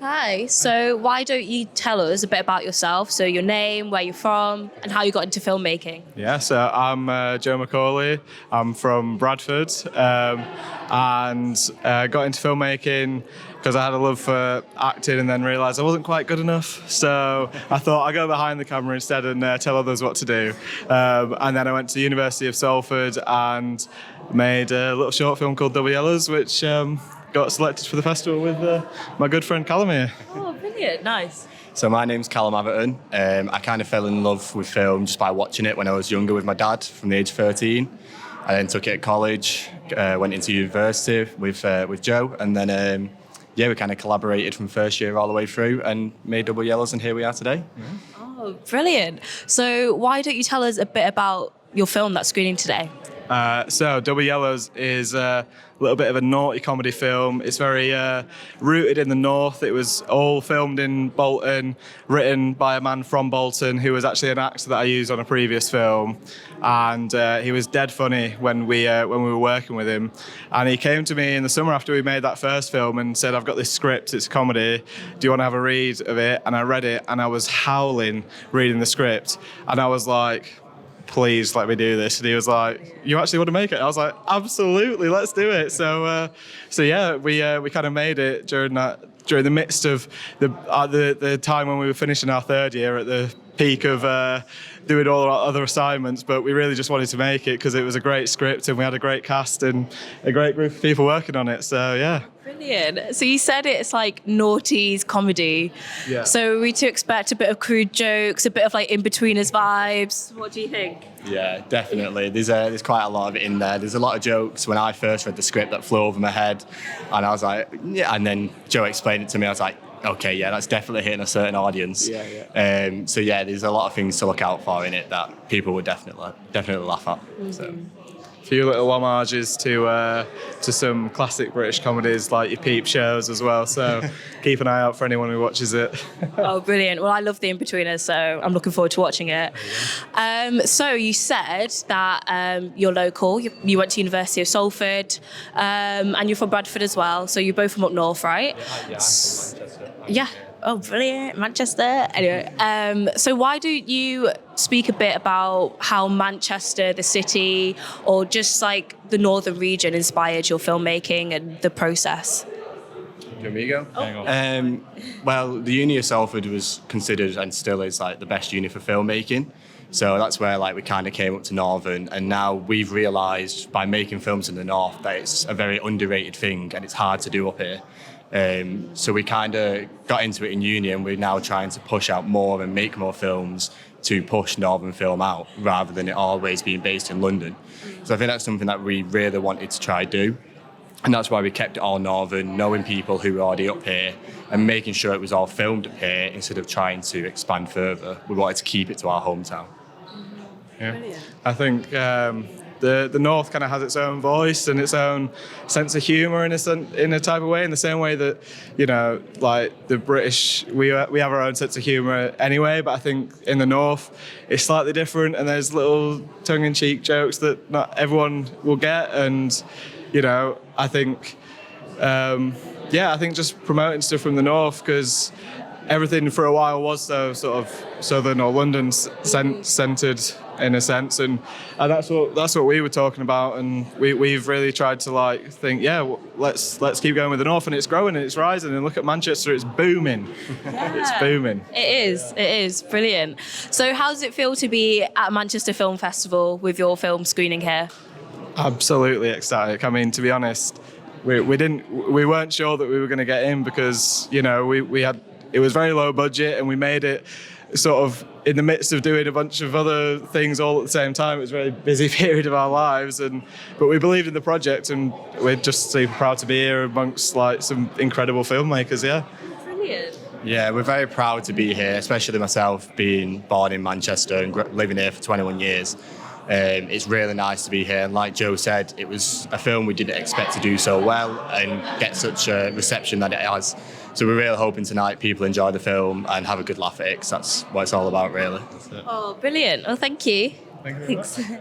Hi, so why don't you tell us a bit about yourself? So your name, where you're from, and how you got into filmmaking? Yeah, so I'm Joe Macaulay. I'm from Bradford and got into filmmaking because I had a love for acting and then realised I wasn't quite good enough. So I thought I'd go behind the camera instead and tell others what to do. And then I went to the University of Salford and made a little short film called Double Yellows, which got selected for the festival with my good friend Callum here. Oh, brilliant, nice. So my name's Callum Averton. I kind of fell in love with film just by watching it when I was younger with my dad from the age of 13. I then took it at college, went into university with Joe, and then we kind of collaborated from first year all the way through and made Double Yellows, and here we are today. Oh, brilliant. So why don't you tell us a bit about your film that's screening today? So Double Yellows is a little bit of a naughty comedy film. It's very rooted in the north. It was all filmed in Bolton, written by a man from Bolton who was actually an actor that I used on a previous film, and he was dead funny when we were working with him. And he came to me in the summer after we made that first film and said, "I've got this script. It's a comedy. Do you want to have a read of it?" And I read it, and I was howling reading the script, and I was like, "Please let me do this." And he was like, "You actually want to make it?" I was like, "Absolutely, let's do it." So we kind of made it during the midst of the time when we were finishing our third year at the peak of doing all our other assignments, but we really just wanted to make it because it was a great script and we had a great cast and a great group of people working on it. So yeah. Brilliant. So you said it's like naughties comedy. Yeah. So are we to expect a bit of crude jokes, a bit of like in-betweeners vibes? What do you think? Yeah, definitely. There's quite a lot of it in there. There's a lot of jokes when I first read the script that flew over my head, and I was like, yeah. And then Joe explained it to me. I was like, okay, yeah, that's definitely hitting a certain audience. Yeah. So yeah, there's a lot of things to look out for in it that people would definitely laugh at. So. A few little homages to some classic British comedies like your Peep shows as well. So keep an eye out for anyone who watches it. Oh, brilliant. Well, I love the in-betweeners, so I'm looking forward to watching it. So you said that you're local. You went to University of Salford, and you're from Bradford as well. So you're both from up north, right? Yeah, I'm from Manchester. Yeah. Oh, brilliant. Manchester. Anyway, so why don't you speak a bit about how Manchester, the city, or just like the northern region inspired your filmmaking and the process? Do you want me to go? Well, the Uni of Salford was considered and still is like the best uni for filmmaking. So that's where like we kind of came up to Northern, and now we've realised by making films in the north that it's a very underrated thing and it's hard to do up here. So we kind of got into it in uni, and we're now trying to push out more and make more films to push Northern film out rather than it always being based in London. So I think that's something that we really wanted to try do. And that's why we kept it all Northern, knowing people who were already up here and making sure it was all filmed up here instead of trying to expand further. We wanted to keep it to our hometown. Yeah. I think the North kind of has its own voice and its own sense of humour in a type of way, in the same way that, you know, like the British, we have our own sense of humour anyway, but I think in the North it's slightly different, and there's little tongue-in-cheek jokes that not everyone will get, and, you know, I think, I think just promoting stuff from the North, because everything for a while was so sort of Southern or London centred in a sense, and that's what we were talking about, and we've really tried to like think, let's keep going with the North, and it's growing and it's rising, and look at Manchester, it's booming. Yeah. It's booming. It is brilliant. So how does it feel to be at Manchester Film Festival with your film screening here? Absolutely ecstatic. I mean, to be honest, we weren't sure that we were going to get in because, you know, it was very low budget, and we made it sort of in the midst of doing a bunch of other things all at the same time. It was a very busy period of our lives, but we believed in the project, and we're just super proud to be here amongst like some incredible filmmakers. Yeah. Brilliant. Yeah, we're very proud to be here, especially myself being born in Manchester and living here for 21 years. It's really nice to be here, and like Joe said, it was a film we didn't expect to do so well and get such a reception that it has. So we're really hoping tonight people enjoy the film and have a good laugh at it, because that's what it's all about, really. Oh, brilliant. Well, thank you. Thank you very Thanks. much.